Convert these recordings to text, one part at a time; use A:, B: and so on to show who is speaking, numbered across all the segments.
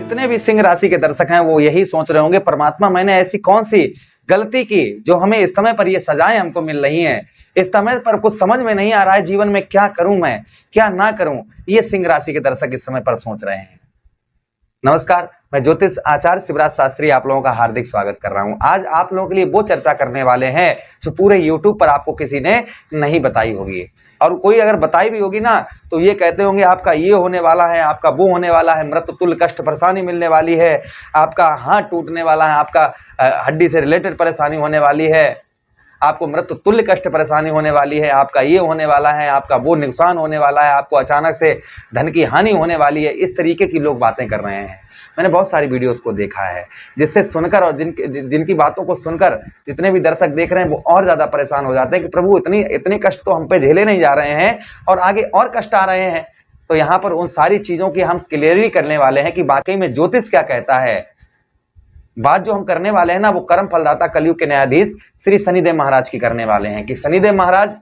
A: जितने भी सिंह राशि के दर्शक हैं वो यही सोच रहे होंगे, परमात्मा मैंने ऐसी कौन सी गलती की जो हमें इस समय पर ये सजाएं हमको मिल रही हैं। इस समय पर कुछ समझ में नहीं आ रहा है, जीवन में क्या करूं मैं क्या ना करूं, ये सिंह राशि के दर्शक इस समय पर सोच रहे हैं। नमस्कार, मैं ज्योतिष आचार्य शिवराज शास्त्री आप लोगों का हार्दिक स्वागत कर रहा हूं। आज आप लोगों के लिए वो चर्चा करने वाले हैं जो पूरे YouTube पर आपको किसी ने नहीं बताई होगी, और कोई अगर बताई भी होगी ना तो ये कहते होंगे आपका ये होने वाला है, आपका वो होने वाला है, मृत्यु तुल्य कष्ट परेशानी मिलने वाली है, आपका हाथ टूटने वाला है, आपका हड्डी से रिलेटेड परेशानी होने वाली है, आपको मृत्यु तुल्य कष्ट परेशानी होने वाली है, आपका ये होने वाला है, आपका वो नुकसान होने वाला है, आपको अचानक से धन की हानि होने वाली है। इस तरीके की लोग बातें कर रहे हैं। मैंने बहुत सारी वीडियोस को देखा है जिससे सुनकर और जिनकी बातों को सुनकर जितने भी दर्शक देख रहे हैं वो और ज्यादा परेशान हो जाते हैं कि प्रभु इतने कष्ट तो हम पे झेले नहीं जा रहे हैं और आगे और कष्ट आ रहे हैं। तो यहाँ पर उन सारी चीजों की हम क्लियरली करने वाले हैं कि वाकई में ज्योतिष क्या कहता है। बात जो हम करने वाले हैं ना वो कर्म फलदाता कलयुग के न्यायाधीश श्री शनिदेव महाराज की करने वाले हैं कि शनिदेव महाराज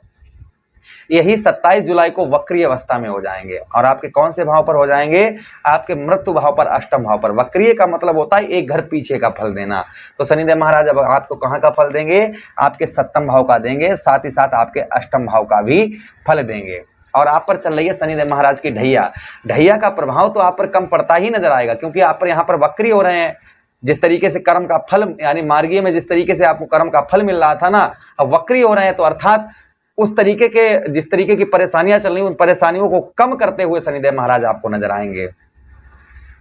A: यही 27 जुलाई को वक्री अवस्था में हो जाएंगे। और आपके कौन से भाव पर हो जाएंगे? आपके मृत्यु भाव पर, अष्टम भाव पर। वक्रीय का मतलब होता है एक घर पीछे का फल देना। तो शनिदेव महाराज अब आपको कहाँ का फल देंगे? आपके सप्तम भाव का देंगे, साथ ही साथ आपके अष्टम भाव का भी फल देंगे। और आप पर चल रही है शनिदेव महाराज की ढैया का प्रभाव तो आप पर कम पड़ता ही नजर आएगा, क्योंकि आप पर यहाँ पर वक्री हो रहे हैं। जिस तरीके से कर्म का फल यानी मार्गीय में जिस तरीके से आपको कर्म का फल मिल रहा था ना, अब वक्री हो रहे हैं, तो अर्थात उस तरीके के जिस तरीके की परेशानियां चल रही उन परेशानियों को कम करते हुए शनिदेव महाराज आपको नजर आएंगे।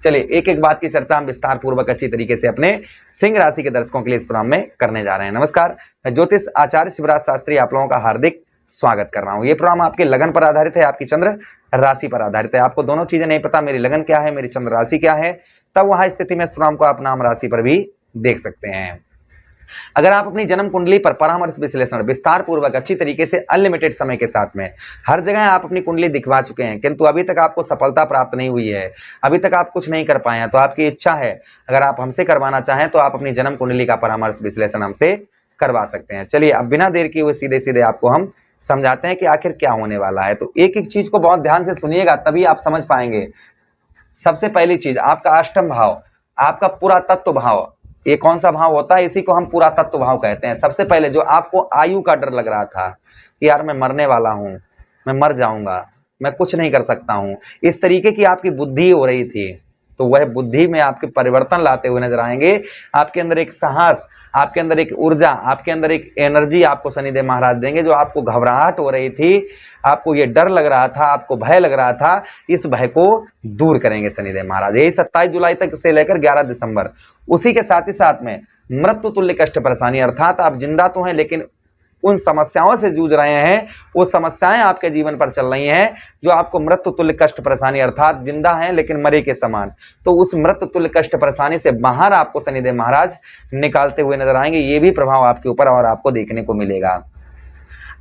A: चलिए एक एक बात की चर्चा हम विस्तार पूर्वक अच्छी तरीके से अपने सिंह राशि के दर्शकों के लिए इस प्रोग्राम में करने जा रहे हैं। नमस्कार, मैं ज्योतिष आचार्य शिवराज शास्त्री आप लोगों का हार्दिक स्वागत कर रहा हूं। ये प्रोग्राम आपके लगन पर आधारित है, आपकी चंद्र राशि पर आधारित है। आपको दोनों चीजें नहीं पता, मेरी लगन क्या है, मेरी चंद्र राशि क्या है, तब वहां स्थिति में इस प्रोग्राम को आप नाम राशि पर भी देख सकते हैं। अगर आप अपनी जन्म कुंडली पर परामर्श विश्लेषण विस्तार पूर्वक अच्छी तरीके से अनलिमिटेड समय के साथ में हर जगह आप अपनी कुंडली दिखवा चुके हैं, किंतु अभी तक आपको सफलता प्राप्त नहीं हुई है, अभी तक आप कुछ नहीं कर पाए हैं, तो आपकी इच्छा है अगर आप हमसे करवाना चाहें तो आप अपनी जन्म कुंडली का परामर्श विश्लेषण हमसे करवा सकते हैं। चलिए अब बिना देर किए हुए सीधे सीधे आपको हम समझाते हैं कि आखिर क्या होने वाला है। तो एक एक चीज को बहुत ध्यान से सुनिएगा, तभी आप समझ पाएंगे। सबसे पहली चीज, आपका अष्टम भाव, आपका पुरातत्व भाव, ये कौन सा भाव होता है? इसी को हम पुरातत्व भाव कहते हैं। सबसे पहले जो आपको आयु का डर लग रहा था कि यार मैं मरने वाला हूं, मैं मर जाऊंगा, मैं कुछ नहीं कर सकता हूं, इस तरीके की आपकी बुद्धि हो रही थी, तो वह बुद्धि में आपके परिवर्तन लाते हुए नजर आएंगे। आपके अंदर एक साहस, आपके अंदर एक ऊर्जा, आपके अंदर एक एनर्जी आपको शनिदेव महाराज देंगे। जो आपको घबराहट हो रही थी, आपको ये डर लग रहा था, आपको भय लग रहा था, इस भय को दूर करेंगे शनिदेव महाराज। यही 27 जुलाई तक से लेकर 11 दिसंबर। उसी के साथ ही साथ में मृत्यु तुल्य कष्ट परेशानी, अर्थात आप जिंदा तो हैं लेकिन उन समस्याओं से जूझ रहे हैं, वो समस्याएं आपके जीवन पर चल रही हैं जो आपको मृत्यु तुल्य कष्ट परेशानी, अर्थात जिंदा हैं लेकिन मरे के समान। तो उस मृत्यु तुल्य कष्ट परेशानी से बाहर आपको शनिदेव महाराज निकालते हुए नजर आएंगे। ये भी प्रभाव आपके ऊपर और आपको देखने को मिलेगा।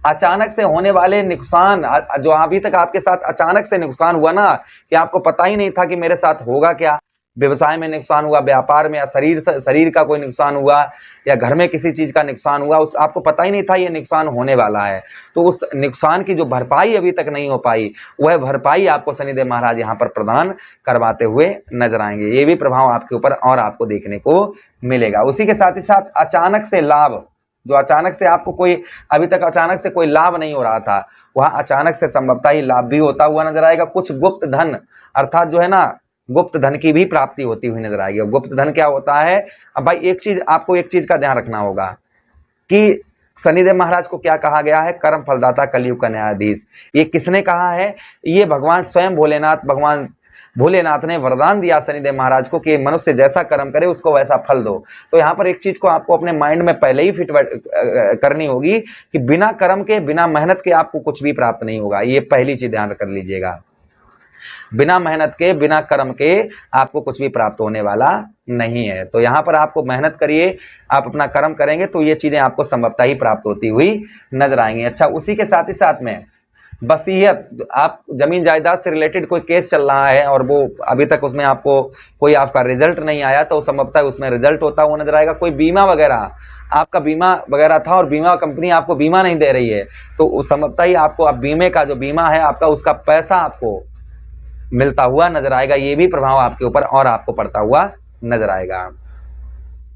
A: अचानक से होने वाले नुकसान, जो अभी तक आपके साथ अचानक से नुकसान हुआ ना कि आपको पता ही नहीं था कि मेरे साथ होगा क्या, व्यवसाय में नुकसान हुआ, व्यापार में, या शरीर का कोई नुकसान हुआ, या घर में किसी चीज का नुकसान हुआ, उस आपको पता ही नहीं था ये नुकसान होने वाला है, तो उस नुकसान की जो भरपाई अभी तक नहीं हो पाई, वह भरपाई आपको शनिदेव महाराज यहाँ पर प्रदान करवाते हुए नजर आएंगे। ये भी प्रभाव आपके ऊपर और आपको देखने को मिलेगा। उसी के साथ ही साथ अचानक से लाभ, जो अचानक से आपको कोई अभी तक अचानक से कोई लाभ नहीं हो रहा था, वह अचानक से संभवतः ही लाभ भी होता हुआ नजर आएगा। कुछ गुप्त धन, अर्थात जो है ना गुप्त धन की भी प्राप्ति होती हुई नजर आएगी। गुप्त धन क्या होता है? अब भाई एक चीज का ध्यान रखना होगा कि शनिदेव महाराज को क्या कहा गया है? कर्म फलदाता कलयुग का न्यायाधीश। ये किसने कहा है? ये भगवान स्वयं भगवान भोलेनाथ ने वरदान दिया शनिदेव महाराज को कि मनुष्य जैसा कर्म करे उसको वैसा फल दो। तो यहाँ पर एक चीज को आपको अपने माइंड में पहले ही फिट करनी होगी कि बिना कर्म के, बिना मेहनत के आपको कुछ भी प्राप्त नहीं होगा। ये पहली चीज ध्यान कर लीजिएगा। बिना मेहनत के, बिना कर्म के आपको कुछ भी प्राप्त होने वाला नहीं है। तो यहाँ पर आपको मेहनत करिए, आप अपना कर्म करेंगे तो ये चीजें आपको संभवतः ही प्राप्त होती हुई नजर आएंगी। अच्छा, उसी के साथ ही साथ में वसीयत, आप जमीन जायदाद से रिलेटेड कोई केस चल रहा है और वो अभी तक उसमें आपको कोई आपका रिजल्ट नहीं आया, तो संभवतः उसमें रिजल्ट होता हुआ नजर आएगा। कोई बीमा वगैरह, आपका बीमा वगैरह था और बीमा कंपनी आपको बीमा नहीं दे रही है, तो संभवतः ही आपको अब बीमे का जो बीमा है आपका, उसका पैसा आपको मिलता हुआ नजर आएगा। ये भी प्रभाव आपके ऊपर और आपको पड़ता हुआ नजर आएगा।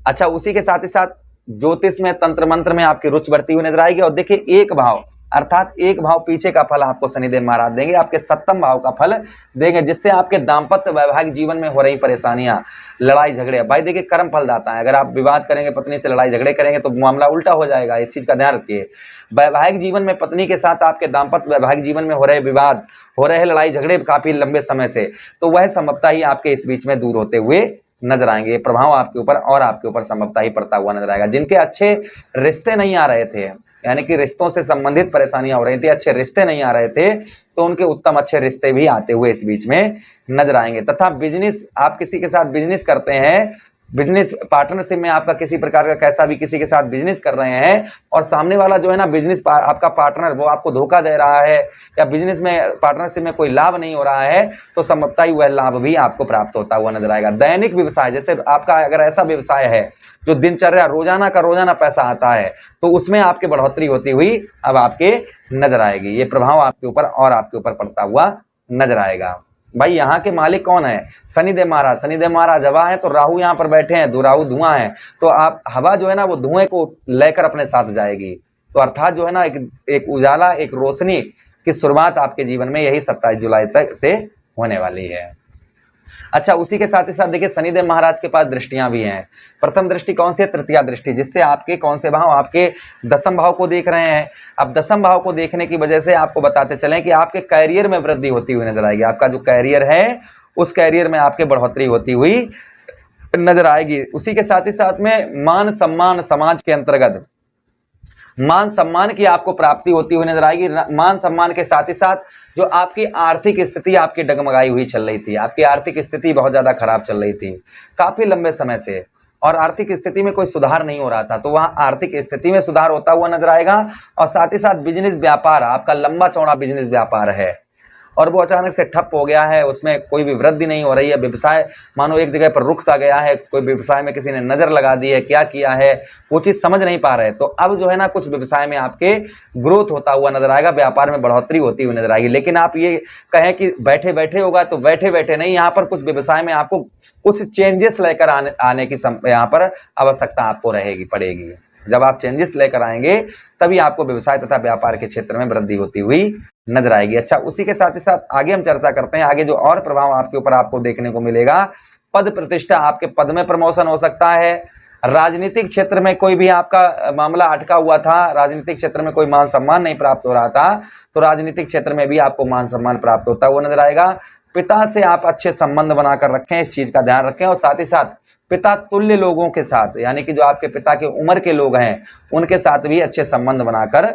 A: अच्छा, उसी के साथ ही साथ ज्योतिष में, तंत्र मंत्र में आपकी रुचि बढ़ती हुई नजर आएगी। और देखिए, एक भाव अर्थात एक भाव पीछे का फल आपको शनिदेव महाराज देंगे, आपके सप्तम भाव का फल देंगे, जिससे आपके दाम्पत्य वैवाहिक जीवन में हो रही परेशानियां, लड़ाई झगड़े, भाई देखिए कर्म फलदाता है। अगर आप विवाद करेंगे, पत्नी से लड़ाई झगड़े करेंगे तो मामला उल्टा हो जाएगा, इस चीज का ध्यान रखिए। वैवाहिक जीवन में पत्नी के साथ आपके दाम्पत्य वैवाहिक जीवन में हो रहे विवाद, हो रहे लड़ाई झगड़े काफी लंबे समय से, तो वह संभवतः ही आपके इस बीच में दूर होते हुए नजर आएंगे। ये प्रभाव आपके ऊपर और आपके ऊपर संभवतः ही पड़ता हुआ नजर आएगा। जिनके अच्छे रिश्ते नहीं आ रहे थे, यानी कि रिश्तों से संबंधित परेशानियां हो रही थी, अच्छे रिश्ते नहीं आ रहे थे, तो उनके उत्तम अच्छे रिश्ते भी आते हुए इस बीच में नजर आएंगे। तथा बिजनेस, आप किसी के साथ बिजनेस करते हैं, बिजनेस पार्टनरशिप में आपका किसी प्रकार का कैसा भी किसी के साथ बिजनेस कर रहे हैं और सामने वाला जो है ना बिजनेस आपका पार्टनर वो आपको धोखा दे रहा है या बिजनेस में पार्टनरशिप में कोई लाभ नहीं हो रहा है, तो संभवतः ही वह लाभ भी आपको प्राप्त होता हुआ नजर आएगा। दैनिक व्यवसाय, जैसे आपका अगर ऐसा व्यवसाय है जो दिनचर्या रोजाना का रोजाना पैसा आता है, तो उसमें आपकी बढ़ोतरी होती हुई अब आपके नजर आएगी। ये प्रभाव आपके ऊपर और आपके ऊपर पड़ता हुआ नजर आएगा। भाई यहाँ के मालिक कौन है? शनिदेव महाराज। शनिदेव महाराज हवा है, तो राहु यहाँ पर बैठे हैं, दो राहु धुआं है, तो आप हवा जो है ना वो धुएं को लेकर अपने साथ जाएगी। तो अर्थात जो है ना एक उजाला, एक रोशनी की शुरुआत आपके जीवन में यही 27 जुलाई तक से होने वाली है। अच्छा, उसी के साथ ही साथ देखिए शनिदेव महाराज के पास दृष्टियां भी हैं। प्रथम दृष्टि कौन सी है? तृतीया दृष्टि, जिससे आपके कौन से भाव? आपके दसम भाव को देख रहे हैं। अब दसम भाव को देखने की वजह से आपको बताते चलें कि आपके कैरियर में वृद्धि होती हुई नजर आएगी। आपका जो कैरियर है उस कैरियर में आपके बढ़ोतरी होती हुई नजर आएगी। उसी के साथ ही साथ में मान सम्मान, समाज के अंतर्गत मान सम्मान की आपको प्राप्ति होती हुई नजर आएगी। मान सम्मान के साथ ही साथ जो आपकी आर्थिक स्थिति आपकी डगमगाई हुई चल रही थी, आपकी आर्थिक स्थिति बहुत ज्यादा खराब चल रही थी काफी लंबे समय से, और आर्थिक स्थिति में कोई सुधार नहीं हो रहा था, तो वहां आर्थिक स्थिति में सुधार होता हुआ नजर आएगा। और साथ ही साथ बिजनेस व्यापार, आपका लंबा चौड़ा बिजनेस व्यापार है और वो अचानक से ठप हो गया है, उसमें कोई भी वृद्धि नहीं हो रही है। व्यवसाय मानो एक जगह पर रुक सा गया है, कोई व्यवसाय में किसी ने नजर लगा दी है, क्या किया है वो चीज समझ नहीं पा रहे, तो अब जो है ना कुछ व्यवसाय में आपके ग्रोथ होता हुआ नजर आएगा, व्यापार में बढ़ोतरी होती हुई नजर आएगी। लेकिन आप ये कहें कि बैठे बैठे होगा, तो बैठे बैठे नहीं, यहाँ पर कुछ व्यवसाय में आपको कुछ चेंजेस लेकर आने की यहाँ पर आवश्यकता आपको रहेगी पड़ेगी। जब आप चेंजेस लेकर आएंगे तभी आपको व्यवसाय तथा व्यापार के क्षेत्र में वृद्धि होती हुई नजर आएगी। अच्छा, उसी के साथ ही साथ आगे हम चर्चा करते हैं। आगे जो और प्रभाव आपके ऊपर आपको देखने को मिलेगा, पद प्रतिष्ठा, आपके पद में प्रमोशन हो सकता है। राजनीतिक क्षेत्र में कोई भी आपका मामला अटका हुआ था, राजनीतिक क्षेत्र में कोई मान सम्मान नहीं प्राप्त हो रहा था, तो राजनीतिक क्षेत्र में भी आपको मान सम्मान प्राप्त होता हुआ नजर आएगा। पिता से आप अच्छे संबंध बनाकर रखें, इस चीज का ध्यान रखें। और साथ ही साथ पिता तुल्य लोगों के साथ, यानी कि जो आपके पिता के उम्र के लोग हैं उनके साथ भी अच्छे संबंध बनाकर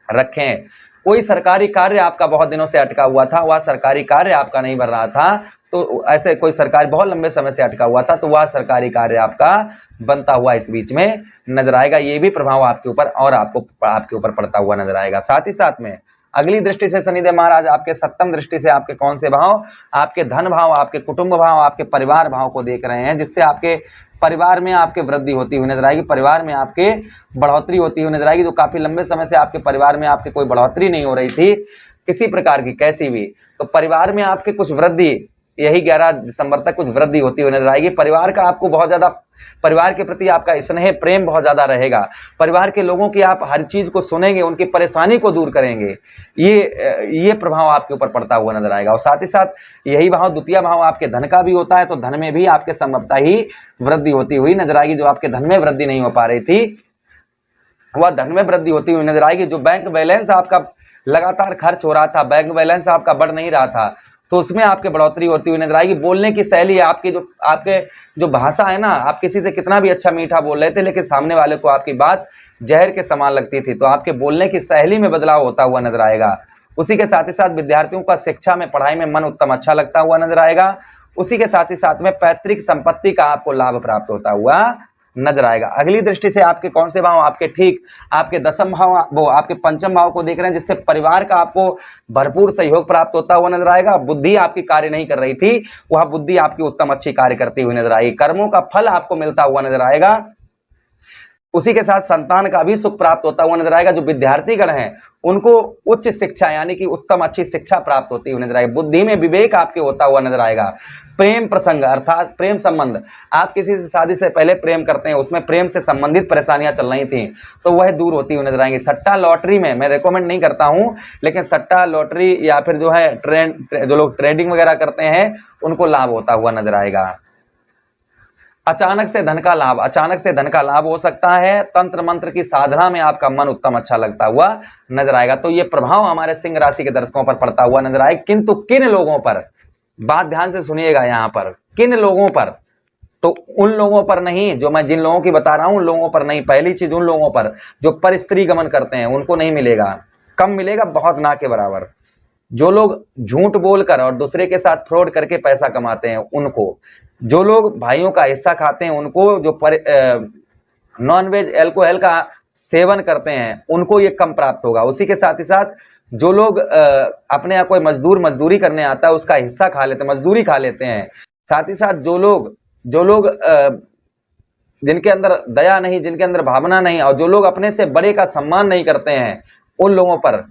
A: रखें। कोई सरकारी कार्य आपका बहुत दिनों से अटका हुआ था, वह सरकारी कार्य आपका नहीं बन रहा था, तो ऐसे कोई सरकारी बहुत लंबे समय से अटका हुआ था, तो वह सरकारी कार्य आपका बनता हुआ इस बीच में नजर आएगा। ये भी प्रभाव आपके ऊपर और आपके ऊपर पड़ता हुआ नजर आएगा। साथ ही साथ में अगली दृष्टि से शनिदेव महाराज आपके सप्तम दृष्टि से आपके कौन से भाव? आपके धन भाव, आपके कुटुंब भाव, आपके परिवार भाव को देख रहे हैं, जिससे आपके परिवार में आपके वृद्धि होती हुई नजर आएगी, परिवार में आपके बढ़ोतरी होती हुई नजर आएगी। जो काफी लंबे समय से आपके परिवार में आपके कोई बढ़ोतरी नहीं हो रही थी किसी प्रकार की, कैसी भी, तो परिवार में आपके कुछ वृद्धि, यही 11 दिसंबर तक कुछ वृद्धि होती हुई नजर आएगी। परिवार का आपको बहुत ज्यादा, परिवार के प्रति आपका स्नेह प्रेम बहुत ज्यादा रहेगा। परिवार के लोगों की आप हर चीज को सुनेंगे, उनकी परेशानी को दूर करेंगे, ये प्रभाव आपके ऊपर पड़ता हुआ नजर आएगा। और साथ ही साथ यही भाव, द्वितीय भाव आपके धन का भी होता है, तो धन में भी आपके संभवतः ही वृद्धि होती हुई नजर आएगी। जो आपके धन में वृद्धि नहीं हो पा रही थी वह धन में वृद्धि होती हुई नजर आएगी। जो बैंक बैलेंस आपका लगातार खर्च हो रहा था, बैंक बैलेंस आपका बढ़ नहीं रहा था, तो उसमें आपके बढ़ोतरी होती हुई नजर आएगी। बोलने की शैली, आपके जो भाषा है ना, आप किसी से कितना भी अच्छा मीठा बोल रहे थे लेकिन सामने वाले को आपकी बात जहर के समान लगती थी, तो आपके बोलने की शैली में बदलाव होता हुआ नजर आएगा। उसी के साथ ही साथ विद्यार्थियों का शिक्षा में, पढ़ाई में मन उत्तम अच्छा लगता हुआ नजर आएगा। उसी के साथ ही साथ में पैतृक संपत्ति का आपको लाभ प्राप्त होता हुआ नजर आएगा। अगली दृष्टि से आपके कौन से भाव? आपके ठीक आपके दसम भाव, वो आपके पंचम भाव को देख रहे हैं, जिससे परिवार का आपको भरपूर सहयोग प्राप्त होता हुआ नजर आएगा। बुद्धि आपकी कार्य नहीं कर रही थी, वह बुद्धि आपकी उत्तम अच्छी कार्य करती हुई नजर आएगी। कर्मों का फल आपको मिलता हुआ नजर आएगा। उसी के साथ संतान का भी सुख प्राप्त होता हुआ नजर आएगा। जो विद्यार्थीगण हैं उनको उच्च शिक्षा यानी कि उत्तम अच्छी शिक्षा प्राप्त होती हुई नजर आएगी। बुद्धि में विवेक आपके होता हुआ नजर आएगा। प्रेम प्रसंग अर्थात प्रेम संबंध, आप किसी से शादी से पहले प्रेम करते हैं, उसमें प्रेम से संबंधित परेशानियां चल रही थी तो वह दूर होती हुई नजर आएंगी। सट्टा लॉटरी में मैं रेकमेंड नहीं करता हूं, लेकिन सट्टा लॉटरी या फिर जो है जो लोग ट्रेडिंग वगैरह करते हैं उनको लाभ होता हुआ नजर आएगा। अचानक से धन का लाभ, अचानक से धन का लाभ हो सकता है। तंत्र मंत्र की साधना में आपका मन उत्तम अच्छा लगता हुआ नजर आएगा। तो ये प्रभाव हमारे सिंह राशि के दर्शकों पर पड़ता हुआ नजर आए। किंतु किन लोगों पर, बात ध्यान से सुनिएगा यहां पर, किन लोगों पर, तो उन लोगों पर नहीं जो मैं जिन लोगों की बता रहा हूं उन लोगों पर नहीं। पहली चीज उन लोगों पर जो पर स्त्री गमन करते हैं उनको नहीं मिलेगा, कम मिलेगा, बहुत ना के बराबर। जो लोग झूठ बोलकर और दूसरे के साथ फ्रॉड करके पैसा कमाते हैं उनको, जो लोग भाइयों का हिस्सा खाते हैं उनको, जो नॉनवेज अल्कोहल का सेवन करते हैं उनको ये कम प्राप्त होगा। उसी के साथ ही साथ जो लोग अपने यहाँ कोई मजदूरी करने आता है उसका हिस्सा खा लेते हैं, मजदूरी खा लेते हैं। साथ ही साथ जो लोग जिनके अंदर दया नहीं, जिनके अंदर भावना नहीं, और जो लोग अपने से बड़े का सम्मान नहीं करते हैं उन लोगों पर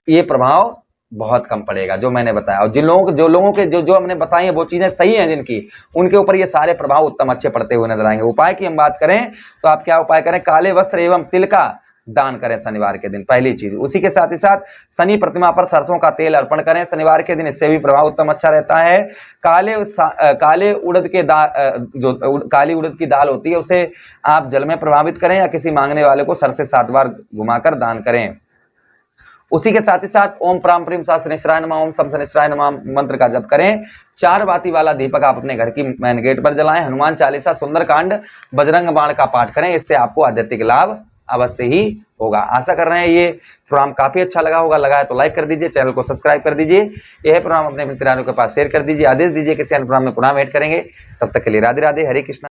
A: ये प्रभाव बहुत कम पड़ेगा जो मैंने बताया। और जो लोगों के जो हमने बताई है वो चीजें सही हैं जिनकी, उनके ऊपर ये सारे प्रभाव उत्तम अच्छे पड़ते हुए नजर आएंगे। उपाय की हम बात करें तो आप क्या उपाय करें? काले वस्त्र एवं तिल का दान करें शनिवार के दिन, पहली चीज। उसी के साथ ही साथ शनि प्रतिमा पर सरसों का तेल अर्पण करें शनिवार के दिन, इससे भी प्रभाव उत्तम अच्छा रहता है। काले उड़द के दाल, जो काली उड़द की दाल होती है उसे आप जल में प्रभावित करें या किसी मांगने वाले को सर से 7 बार घुमाकर दान करें। उसी के साथ ही साथ ओम प्राम प्रीम सा शनिश्चराय नमः, ओम सम शनिश्चराय नमः मंत्र का जप करें। 4 बाती वाला दीपक आप अपने घर की मेन गेट पर जलाएं। हनुमान चालीसा, सुंदरकांड, बजरंग बाण का पाठ करें, इससे आपको आध्यात्मिक लाभ अवश्य ही होगा। आशा कर रहे हैं ये प्रोग्राम काफी अच्छा लगा होगा। लगा है तो लाइक कर दीजिए, चैनल को सब्सक्राइब कर दीजिए, यह प्रोग्राम अपने मित्रों के पास शेयर कर दीजिए। आदेश दीजिए किसी अन्य प्रोग्राम में पुनः भेंट करेंगे। तब तक के लिए राधे राधे, हरे कृष्णा।